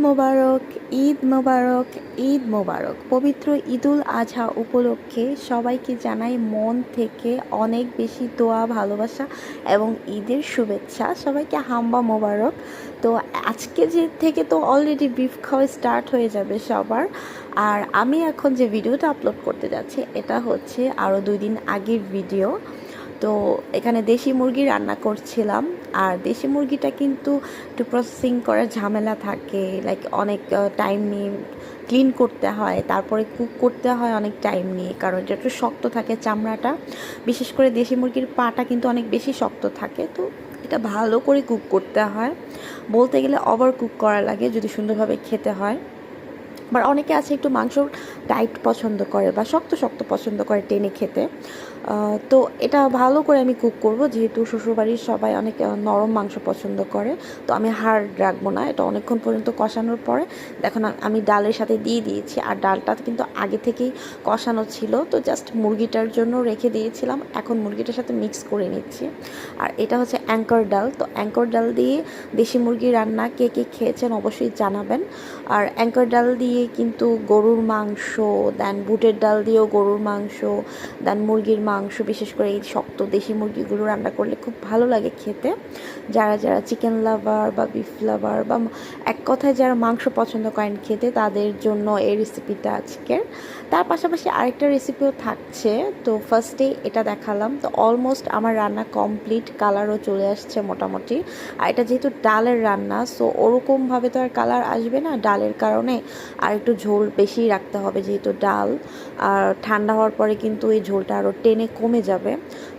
মোবারক, ঈদ মোবারক, ঈদ মোবারক। পবিত্র ঈদুল আজহা উপলক্ষে সবাইকে জানাই মন থেকে অনেক বেশি দোয়া, ভালোবাসা এবং ঈদের শুভেচ্ছা। সবাইকে হাম্বা মোবারক। তো আজকে যে থেকে তো অলরেডি বিফ খাওয়া স্টার্ট হয়ে যাবে সবার। আর আমি এখন যে ভিডিওটা আপলোড করতে যাচ্ছি এটা হচ্ছে আরও 2 দিন আগের ভিডিও। তো এখানে দেশি মুরগি রান্না করছিলাম। আর দেশি মুরগিটা কিন্তু একটু প্রসেসিং করার ঝামেলা থাকে, লাইক অনেক টাইম নিয়ে ক্লিন করতে হয়, তারপরে কুক করতে হয় অনেক টাইম নিয়ে, কারণ এটা একটু শক্ত থাকে চামড়াটা। বিশেষ করে দেশি মুরগির পাটা কিন্তু অনেক বেশি শক্ত থাকে, তো এটা ভালো করে কুক করতে হয়। বলতে গেলে ওভার কুক করা লাগে যদি সুন্দরভাবে খেতে হয়। আবার অনেকে আছে একটু মাংস টাইট পছন্দ করে বা শক্ত শক্ত পছন্দ করে টেনে খেতে। তো এটা ভালো করে আমি কুক করব, যেহেতু শ্বশুরবাড়ির সবাই অনেক নরম মাংস পছন্দ করে। তো আমি হাড় রাখবো না, এটা অনেকক্ষণ পর্যন্ত কষানোর পরে দেখুন আমি ডালের সাথে দিয়ে দিয়েছি। আর ডালটা কিন্তু আগে থেকেই কষানো ছিল, তো জাস্ট মুরগিটার জন্য রেখে দিয়েছিলাম, এখন মুরগিটার সাথে মিক্স করে নিচ্ছি। আর এটা হচ্ছে অ্যাঙ্কর ডাল। তো অ্যাঙ্কর ডাল দিয়ে দেশি মুরগি রান্না কে কে খেয়েছেন অবশ্যই জানাবেন। আর অ্যাঙ্কর ডাল দিয়ে কিন্তু গরুর মাংস, দেন বুটের ডাল দিয়েও গরুর মাংস, দেন মুরগির মাংস, বিশেষ করে এই শক্ত দেশি মুরগিগুলো রান্না করলে খুব ভালো লাগে খেতে। যারা যারা চিকেন লাভার বা বিফ লাভার বা এক কথায় যারা মাংস পছন্দ করেন খেতে, তাদের জন্য এই রেসিপিটা আজকের। তার পাশাপাশি আরেকটা রেসিপিও থাকছে। তো ফার্স্টে এটা দেখালাম, তো অলমোস্ট আমার রান্না কমপ্লিট, কালারও চলে আসছে মোটামুটি। আর এটা যেহেতু ডালের রান্না, সো ওরকমভাবে তো আর কালার আসবে না, ডালের কারণে আর একটু ঝোল বেশি রাখতে হবে, যেহেতু ডাল। আর ঠান্ডা হওয়ার পরে কিন্তু এই ঝোলটা আরও টেনে কমে যাবে।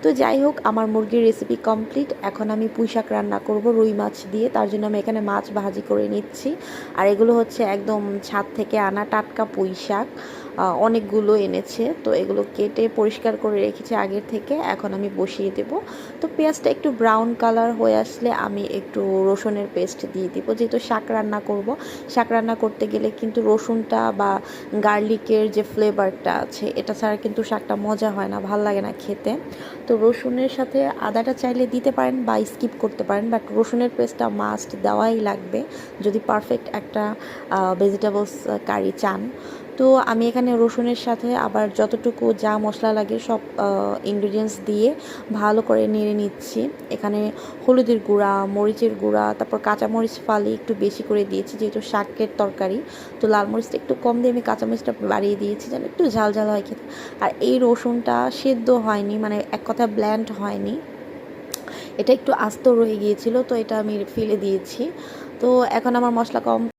তো যাই হোক, আমার মুরগির রেসিপি কমপ্লিট। এখন আমি পুঁই শাক রান্না করব রুই মাছ দিয়ে, তার জন্য আমি এখানে মাছ ভাজি করে নিচ্ছি। আর এগুলো হচ্ছে একদম ছাদ থেকে আনা টাটকা পুঁই শাক, অনেকগুলো এনেছে। তো এগুলো কেটে পরিষ্কার করে রেখেছি আগের থেকে, এখন আমি বসিয়ে দেব। তো পেঁয়াজটা একটু ব্রাউন কালার হয়ে আসলে আমি একটু রসুনের পেস্ট দিয়ে দিব, যেহেতু শাক রান্না করব। শাক রান্না করতে গেলে কিন্তু রসুনটা বা গার্লিকের যে ফ্লেভারটা আছে, এটা ছাড়া কিন্তু শাকটা মজা হয় না, ভাল লাগে না খেতে। তো রসুনের সাথে আদাটা চাইলে দিতে পারেন বা স্কিপ করতে পারেন, বাট রসুনের পেস্টটা মাস্ট দেওয়াই লাগবে যদি পারফেক্ট একটা ভেজিটেবলস কারি চান। তো আমি এখানে রসুনের সাথে আবার যতটুকু যা মশলা লাগে সব ইনগ্রিডিয়েন্টস দিয়ে ভালো করে নেড়ে নিচ্ছি। এখানে হলুদের গুঁড়া, মরিচের গুঁড়া, তারপর কাঁচামরিচ ফালি একটু বেশি করে দিয়েছি, যেহেতু শাকের তরকারি। তো লাল মরিচটা একটু কম দিয়ে আমি কাঁচামরিচটা বাড়িয়ে দিয়েছি যেন একটু ঝাল ঝাল হয় খেতে। আর এই রসুনটা সেদ্ধ হয়নি, মানে এক কথা ব্ল্যান্ড হয়নি, এটা একটু আস্ত রয়ে গিয়েছিল, তো এটা আমি ফেলে দিয়েছি। তো এখন আমার মশলা কম